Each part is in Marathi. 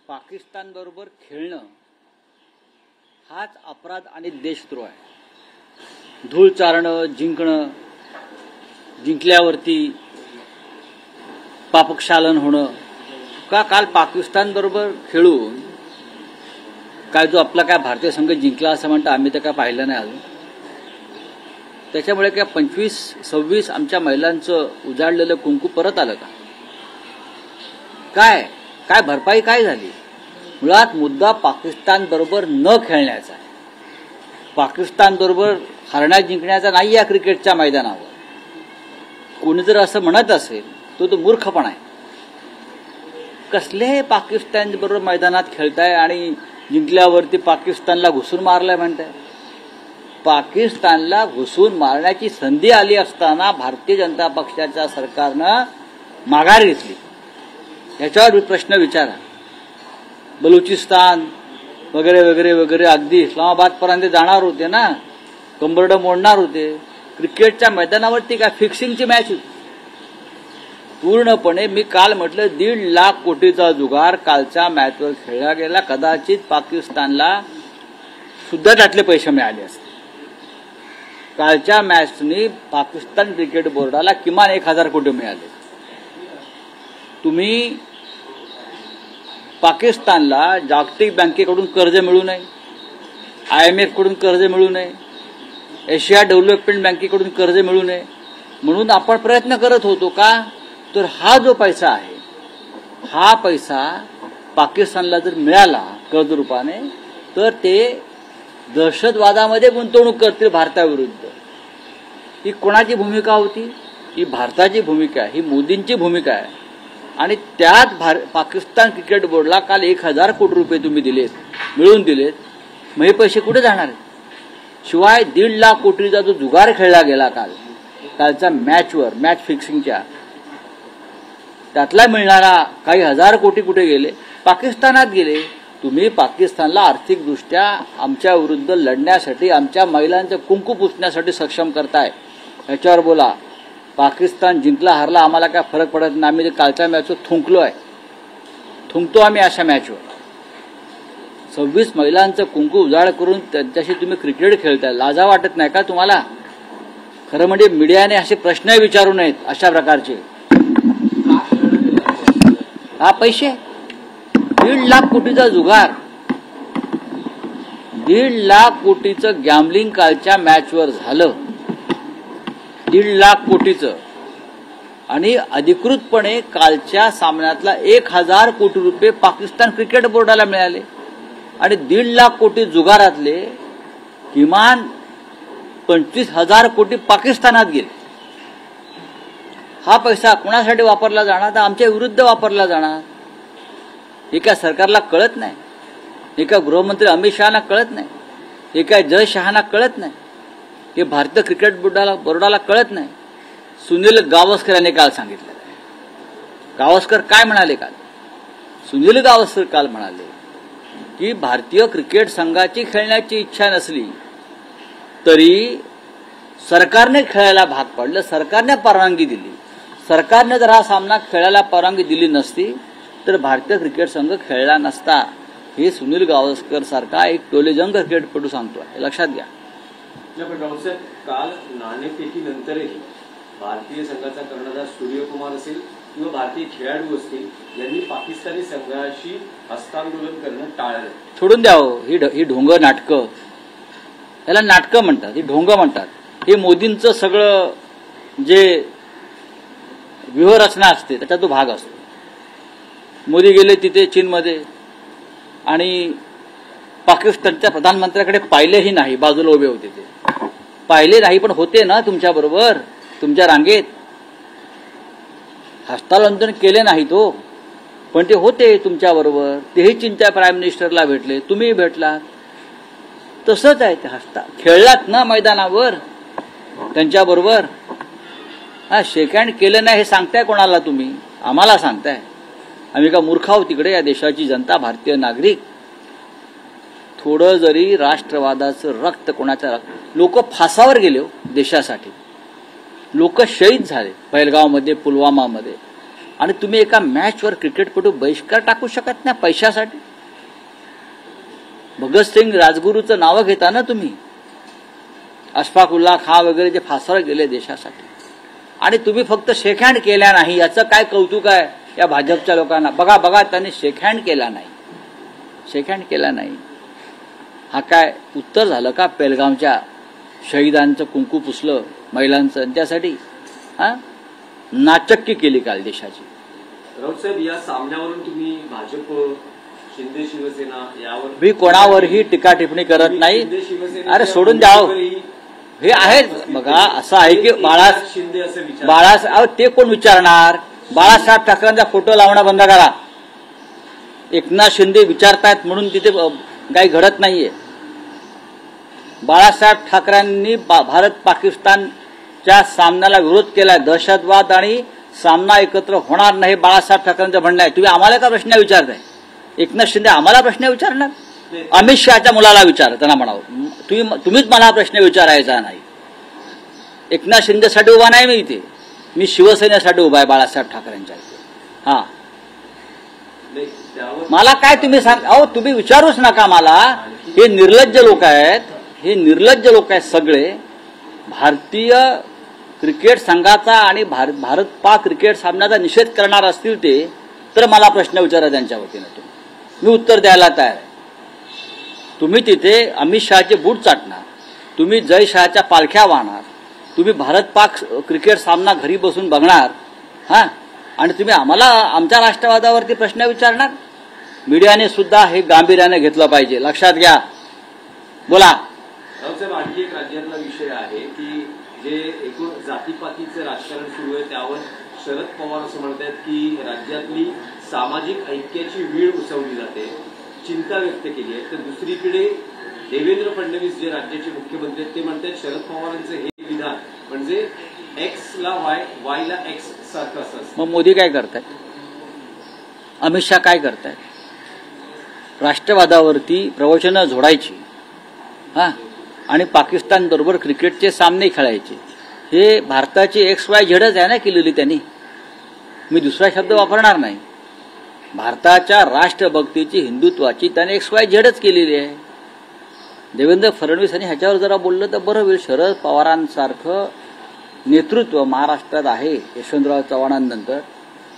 पाकिस्तान बरोबर खेळणं हाच अपराध आणि देशद्रोह आहे। धूळ चारणं, जिंकणं, जिंकल्यावरती पापक्षालन होणं का काल पाकिस्तान बरोबर खेळून काय जो आपला काय भारतीय संघ जिंकला असं म्हणतं आम्ही तर काय पाहिलं नाही अजून। त्याच्यामुळे काय 25-26 आमच्या महिलांचं उजाडलेलं कुंकू परत आलं का? काय काय भरपाई काय झाली? मुळात मुद्दा पाकिस्तान बरोबर न खेळण्याचा आहे, पाकिस्तान बरोबर हरण्या जिंकण्याचा नाही या क्रिकेटच्या मैदानावर। कोणी जर असं म्हणत असेल तो मूर्खपणा आहे। कसले पाकिस्तान बरोबर मैदानात खेळताय आणि जिंकल्यावरती पाकिस्तानला घुसून मारलंय म्हणताय? पाकिस्तानला घुसून मारण्याची संधी आली असताना भारतीय जनता पक्षाच्या सरकारनं माघार घेतली। याच्यावर प्रश्न विचारा। बलुचिस्तान वगैरे वगैरे वगैरे अगदी इस्लामाबादपर्यंत जाणार होते ना, कंबरडं मोडणार होते। क्रिकेटच्या मैदानावरती काय फिक्सिंगची मॅच होती पूर्णपणे। मी काल म्हटलं 1.5 लाख कोटीचा जुगार कालच्या मॅचवर खेळला गेला। कदाचित पाकिस्तानला सुद्धा त्यातले पैसे मिळाले असते। कालच्या मॅचनी पाकिस्तान क्रिकेट बोर्डाला किमान 1000 कोटी मिळाले। तुम्ही पाकिस्तानला जागतिक बँकेकडून कर्ज मिळू नये, IMF कडून कर्ज मिळू नये, एशिया डेव्हलपमेंट बँकेकडून कर्ज मिळू नये म्हणून आपण प्रयत्न करत होतो का? तर हा जो पैसा आहे हा पैसा पाकिस्तानला जर मिळाला कर्ज रूपाने तर ते दहशतवादामध्ये गुंतवणूक करतील भारताविरुद्ध। ही कोणाची भूमिका होती? ही भारताची भूमिका आहे, ही मोदींची भूमिका आहे। आणि त्यात पाकिस्तान क्रिकेट बोर्डला काल 1000 कोटी रुपये तुम्ही दिलेत, मिळून दिलेत, मग हे पैसे कुठे जाणार आहेत? शिवाय 1.5 लाख कोटीचा जो जुगार खेळला गेला कालच्या मॅचवर, मॅच फिक्सिंगच्या, त्यातला मिळणारा काही 1000 कोटी कुठे गेले? पाकिस्तानात गेले। तुम्ही पाकिस्तानला आर्थिकदृष्ट्या आमच्या विरुद्ध लढण्यासाठी, आमच्या महिलांचं कुंकू पुसण्यासाठी सक्षम करताय, याच्यावर बोला। पाकिस्तान जिंकला हरला आम्हाला काय फरक पडत नाही। आम्ही कालच्या मॅचवर थुंकतो आम्ही अशा मॅचवर। 26 महिलांचं कुंकू उजाड करून त्यांच्याशी तुम्ही क्रिकेट खेळताय, लाजा वाटत नाही का तुम्हाला? खरं म्हणजे मीडियाने असे प्रश्न विचारू नयेत अशा प्रकारचे। हा पैसे 1.5 लाख कोटीचा जुगार, 1.5 लाख कोटीचं गॅम्बलिंग कालच्या मॅचवर झालं, 1.5 लाख कोटीचं। आणि अधिकृतपणे कालच्या सामन्यातला 1000 कोटी रुपये पाकिस्तान क्रिकेट बोर्डाला मिळाले आणि 1.5 लाख कोटी जुगारातले किमान 25,000 कोटी पाकिस्तानात गेले। हा पैसा कोणासाठी वापरला जाणार? तर आमच्या विरुद्ध वापरला जाणार। हे काय सरकारला कळत नाही? हे काय गृहमंत्री अमित शहाना कळत नाही? हे काय जय शहाना कळत नाही? हे भारतीय क्रिकेट बोर्डाला कळत नाही? सुनील गावस्कर यांनी काल सांगितलं। गावस्कर काय म्हणाले काल? सुनील गावस्कर काल म्हणाले की भारतीय क्रिकेट संघाची खेळण्याची इच्छा नसली तरी सरकारने खेळायला भाग पाडलं, सरकारने परवानगी दिली। सरकारने जर हा सामना खेळायला परवानगी दिली नसती तर भारतीय क्रिकेट संघ खेळला नसता। हे सुनील गावस्कर सारखा एक टोलेजंग क्रिकेटपटू सांगतोय, हे लक्षात घ्या। काल नाणेफेकीनंतरही भारतीय संघाचा कर्णधार सूर्यकुमार असेल किंवा भारतीय खेळाडू असतील यांनी पाकिस्तानी संघाशी हस्तांदोलन करणं टाळलं। सोडून द्यावं ही ढोंग नाटकं, याला नाटकं म्हणतात, ही ढोंग म्हणतात। हे मोदींचं सगळं जे व्यूहरचना असते त्याचा तो भाग असतो। मोदी गेले तिथे चीनमध्ये आणि पाकिस्तानच्या प्रधानमंत्र्याकडे पाहिलेही नाही, बाजूला उभे होते ते, पाहिले नाही पण होते ना तुमच्या बरोबर, तुमच्या रांगेत। हस्तांदोलन केले नाही तो पण ते होते तुमच्या बरोबर। तेही चीनच्या प्राईम मिनिस्टरला भेटले, तुम्ही भेटला। तसंच आहे ते, खेळलात ना मैदानावर त्यांच्या बरोबर। हा शेक हँड केलं नाही हे सांगताय कोणाला तुम्ही? आम्हाला सांगताय? आम्ही का मूर्ख आहोत तिकडे? या देशाची जनता, भारतीय नागरिक, थोडं जरी राष्ट्रवादाचं रक्त कोणाच्या लोक फासावर गेले देशासाठी, लोक शहीद झाले पहलगावमध्ये, पुलवामामध्ये। आणि तुम्ही एका मॅचवर क्रिकेटपटू बहिष्कार टाकू शकत नाही पैशासाठी. भगतसिंग राजगुरूचं नावं घेता ना तुम्ही. अशफाकुल्ला खान वगैरे जे फासावर गेले देशासाठी, आणि तुम्ही फक्त शेक हँड केल्या नाही. याचं काय कौतुक आहे या भाजपच्या लोकांना. बघा बघा, त्यांनी शेक हँड केला नाही, शेक हँड केला नाही. हा काय उत्तर झालं का पेलगावच्या शहीदांचं कुंकू पुसलं महिलांचं, त्यासाठी हा नाचक्की केली काल देशाची. राऊत साहेब, या सामन्यावरून तुम्ही भाजप, शिंदे शिवसेना यावर मी कोणावरही टीका टिप्पणी करत नाही. अरे सोडून द्याव, हे आहेच. बघा असं आहे की शिंदे असं विचार बाळासाहेब, ते कोण विचारणार. बाळासाहेब ठाकरेंचा फोटो लावणं बंद करा. एकनाथ शिंदे विचारतायत म्हणून तिथे काही घडत नाहीये. बाळासाहेब ठाकरेंनी भारत पाकिस्तानच्या सामन्याला विरोध केलाय. दहशतवाद आणि सामना एकत्र होणार नाही बाळासाहेब ठाकरेंचं म्हणणं आहे. तुम्ही आम्हाला का प्रश्न विचारताय. एकनाथ शिंदे आम्हाला प्रश्न विचारणार. अमित शहाच्या मुलाला विचार, त्यांना म्हणावं तुम्हीच मला प्रश्न विचारायचा नाही. एकनाथ शिंदेसाठी उभा नाही मी इथे, मी शिवसेनेसाठी उभा आहे बाळासाहेब ठाकरेंच्या इथे. हा मला काय तुम्ही सांग, अहो तुम्ही विचारूच नका मला. हे निर्लज्ज लोक आहेत, हे निर्लज्ज लोक आहेत सगळे. भारतीय क्रिकेट संघाचा आणि भारत पाक क्रिकेट सामन्याचा निषेध करणार असतील ते, तर मला प्रश्न विचारा त्यांच्या वतीनं. मी उत्तर द्यायला तयार आहे. तुम्ही तिथे अमित शहाचे बूट चाटणार, तुम्ही जय शहाच्या पालख्या वाहणार, तुम्ही भारत पाक क्रिकेट सामना घरी बसून बघणार, हा, आणि तुम्ही आम्हाला आमच्या राष्ट्रवादावरती प्रश्न विचारणार. मीडियाने सुद्धा हे गांभीर्याने घेतलं पाहिजे, लक्षात घ्या. बोला. रावसाहेब, आणखी एक राज्यातला विषय आहे की जे एकूण जातीपातीचं राजकारण सुरू आहे त्यावर शरद पवार असं म्हणतात की राज्यातली सामाजिक ऐक्याची वीळ उसवली जाते, चिंता व्यक्त केली आहे. तर दुसरीकडे देवेंद्र फडणवीस जे राज्याचे मुख्यमंत्री आहेत ते म्हणतात शरद पवारांचं हे विधान म्हणजे एक्स ला वाय ला एक्स सारखं असं. मग मोदी काय करतायत, अमित शहा काय करतायत. राष्ट्रवादावरती प्रवचनं झोडायची, हा, आणि पाकिस्तान बरोबर क्रिकेटचे सामने खेळायचे. हे भारताची एक्स वाय झेडच आहे ना केलेली त्यांनी. मी दुसरा शब्द वापरणार नाही. भारताच्या राष्ट्रभक्तीची, हिंदुत्वाची त्याने एक्स वाय झेडच केलेली आहे. देवेंद्र फडणवीस यांनी ह्याच्यावर जरा बोललं तर बरं होईल. शरद पवारांसारखं नेतृत्व महाराष्ट्रात आहे यशवंतराव चव्हाणांनंतर.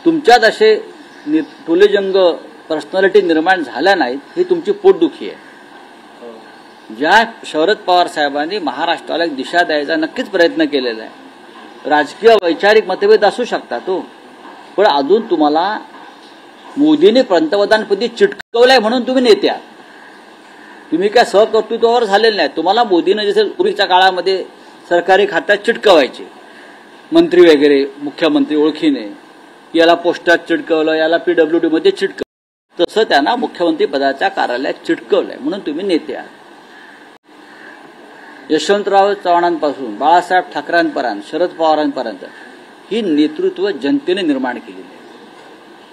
तुमच्यात असे टोलेजंग पर्सनॅलिटी निर्माण झाल्या नाहीत, ही तुमची पोटदुखी आहे. ज्या शरद पवार साहेबांनी महाराष्ट्राला एक दिशा द्यायचा नक्कीच प्रयत्न केलेला आहे. राजकीय वैचारिक मतभेद असू शकतात तो, पण अजून तुम्हाला मोदींनी पंतप्रधानपदी चिटकवलंय म्हणून तुम्ही नेते आहात. तुम्ही काय सहकर्तृत्वावर झालेले नाही. तुम्हाला मोदींनी जसे पूर्वीच्या काळामध्ये सरकारी खात्यात चिटकवायचे मंत्री वगैरे, मुख्यमंत्री ओळखीने, याला पोस्टात चिटकवलं, याला PWD मध्ये चिटकवलं, तसं त्यांना मुख्यमंत्री पदाच्या कार्यालयात चिटकवलंय म्हणून तुम्ही नेते आहात. यशवंतराव चव्हाणांपासून बाळासाहेब ठाकरेंपर्यंत, शरद पवारांपर्यंत ही नेतृत्व जनतेने निर्माण केलेली आहे.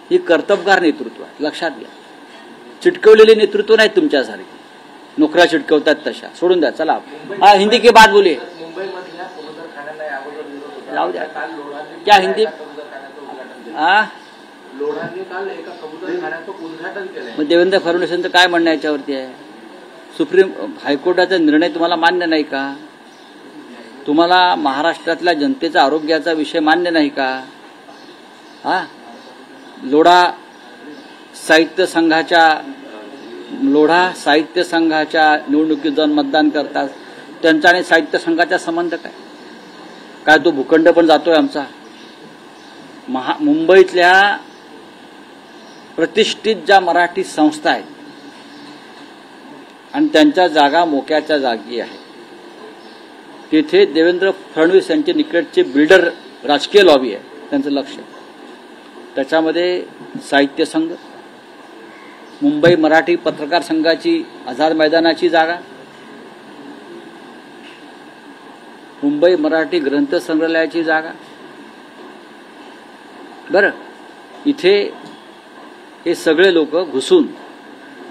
ही कर्तबगार नेतृत्व आहे, लक्षात घ्या. चिटकवलेले नेतृत्व नाहीत तुमच्यासारखे, नोकऱ्या चिटकवतात तशा. सोडून द्या, चला. हा, हिंदी की बात बोलिए. जाऊ द्या क्या हिंदी. मग देवेंद्र फडणवीसांचं काय म्हणणं याच्यावरती आहे. सुप्रीम हायकोर्टाचा निर्णय तुम्हाला मान्य नाही का. तुम्हाला महाराष्ट्रातल्या जनतेचा आरोग्याचा विषय मान्य नाही का. हा, लोढा साहित्य संघाच्या निवडणुकीत जाऊन मतदान करतात, त्यांचा आणि साहित्य संघाचा संबंध काय. काय तो भूखंड पण जातोय आमचा. मुंबईतल्या प्रतिष्ठित ज्या मराठी संस्था आहेत आणि त्यांच्या जागा मोक्याच्या जागी आहेत, तिथे देवेंद्र फडणवीस यांचे निकटचे बिल्डर राजकीय लॉबी आहे, त्यांचं लक्ष. त्याच्यामध्ये साहित्य संघ, मुंबई मराठी पत्रकार संघाची आझाद मैदानाची जागा, मुंबई मराठी ग्रंथ संग्रहालयाची जागा. बरं, इथे हे सगळे लोक घुसून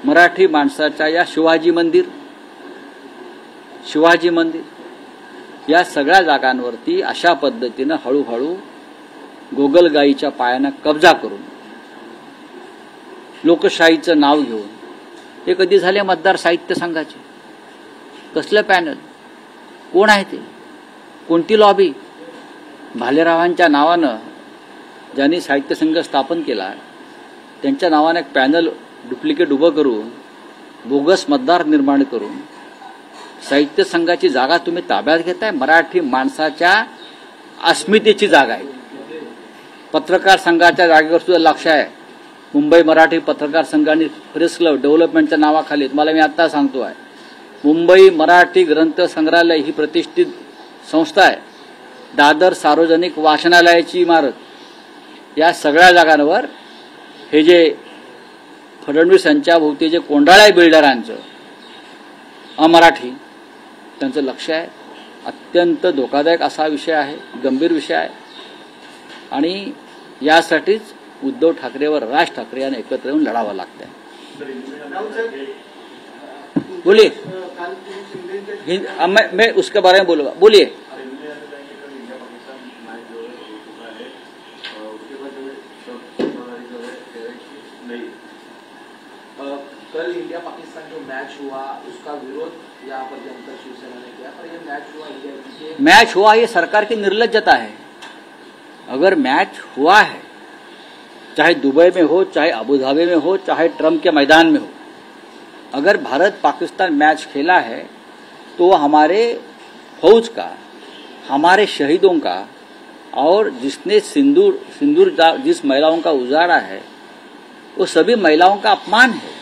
मराठी माणसाच्या या शिवाजी मंदिर या सगळ्या जागांवरती अशा पद्धतीनं हळूहळू गोगलगाईच्या पायानं कब्जा करून लोकशाहीचं नाव घेऊन हे कधी झाले मतदार साहित्य संघाचे? कसलं पॅनल? कोण आहे ते? कोणती लॉबी? भालेरावांच्या नावानं ज्यांनी साहित्य संघ स्थापन केला त्यांच्या नावानं एक पॅनल डुप्लिकेट उभं करून बोगस मतदार निर्माण करून साहित्य संघाची जागा तुम्ही ताब्यात घेताय. मराठी माणसाच्या अस्मितेची जागा आहे. पत्रकार संघाच्या जागेवर सुद्धा लक्ष आहे. मुंबई मराठी पत्रकार संघ आणि प्रेस क्लब डेव्हलपमेंटच्या नावाखाली तुम्हाला मी आता सांगतो आहे, मुंबई मराठी ग्रंथ संग्रहालय ही प्रतिष्ठित संस्था आहे. दादर सार्वजनिक वाचनालयाची इमारत, या सगळ्या जागांवर हे जे फडणवीस यांच्या भोवती जे कोंडाळा आहे बिल्डरांचं अमराठी, त्यांचं लक्ष आहे. अत्यंत धोकादायक असा विषय आहे, गंभीर विषय आहे. आणि यासाठीच उद्धव ठाकरेवर राज ठाकरे यांना एकत्र येऊन लढावं लागतंय. बोलिए, मैं उसके बारे में बोलूंगा. बोलिए. कल इंडिया पाकिस्तान जो मैच हुआ उसका विरोध यहाँ पर जमकर शिवसेना ने किया, पर ये मैच हुआ इंडिया जीते. मैच हुआ, ये सरकार की निर्लज्जता है. अगर मैच हुआ है, चाहे दुबई में हो, चाहे अबू धाबी में हो, चाहे ट्रम्प के मैदान में हो, अगर भारत पाकिस्तान मैच खेला है तो हमारे फौज का, हमारे शहीदों का, और जिसने सिंदूर जिस महिलाओं का उजाड़ा है वो सभी महिलाओं का अपमान है.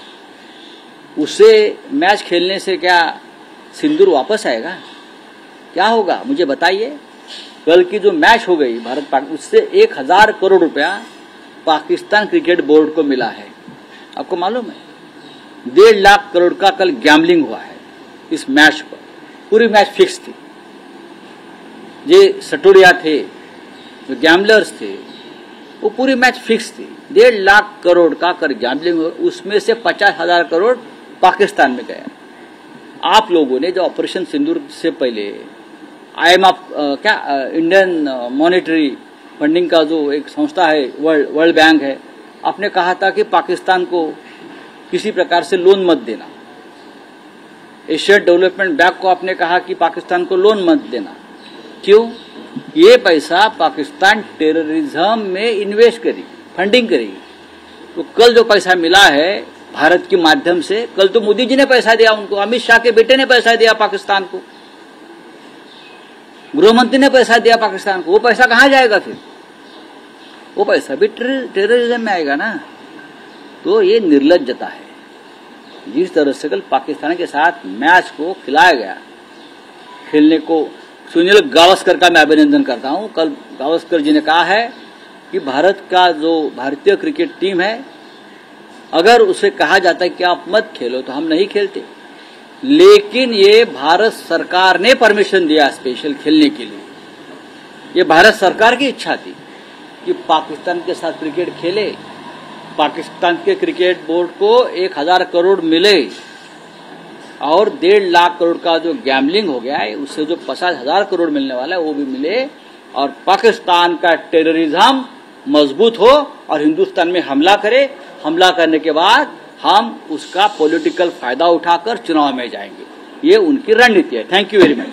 उससे मैच खेलने से क्या सिंदूर वापस आएगा? क्या होगा मुझे बताइए. कल की जो मैच हो गई भारत पाकिस्तान, उससे 1000 करोड़ रुपया पाकिस्तान क्रिकेट बोर्ड को मिला है. आपको मालूम है 1.5 लाख करोड़ का कल गैम्बलिंग हुआ है इस मैच पर. पूरी मैच फिक्स थी. ये सटोरिया थे, जो गैम्बलर्स थे, वो पूरी मैच फिक्स थी. 1.5 लाख करोड़ का कर गैम्बलिंग हुआ, उसमें से 50,000 करोड़ पाकिस्तान में गया. आप लोगों ने जो ऑपरेशन सिंदूर से पहले IMF इंडियन मॉनेटरी फंडिंग का जो एक संस्था है, वर्ल्ड बैंक है, आपने कहा था कि पाकिस्तान को किसी प्रकार से लोन मत देना. एशियन डेवलपमेंट बैंक को आपने कहा कि पाकिस्तान को लोन मत देना. क्यों? ये पैसा पाकिस्तान टेररिज्म में इन्वेस्ट करेगी, फंडिंग करेगी. तो कल जो पैसा मिला है भारत के माध्यम से, कल तो मोदी जी ने पैसा दिया उनको, अमित शाह के बेटे ने पैसा दिया पाकिस्तान को, गृहमंत्री ने पैसा दिया पाकिस्तान को. वो पैसा कहाँ जाएगा फिर? वो पैसा भी टेररिज्म में आएगा ना. तो ये निर्लज्जता है. जिस तरह से कल पाकिस्तान के साथ मैच को खिलाया गया, खेलने को, सुनील गावस्कर का मैं अभिनंदन करता हूं. कल गावस्कर जी ने कहा है कि भारत का जो भारतीय क्रिकेट टीम है, अगर उसे कहा जाता है कि आप मत खेलो तो हम नहीं खेलते. लेकिन ये भारत सरकार ने परमिशन दिया स्पेशल खेलने के लिए. ये भारत सरकार की इच्छा थी कि पाकिस्तान के साथ क्रिकेट खेले. पाकिस्तान के क्रिकेट बोर्ड को 1000 करोड़ मिले और 1.5 लाख करोड़ का जो गैम्बलिंग हो गया है उससे जो 50,000 करोड़ मिलने वाला है वो भी मिले, और पाकिस्तान का टेररिज्म मजबूत हो और हिंदुस्तान में हमला करे. हमला करने के बाद हम उसका पॉलिटिकल फायदा उठाकर चुनाव में जाएंगे. ये उनकी रणनीति है. Thank you very much.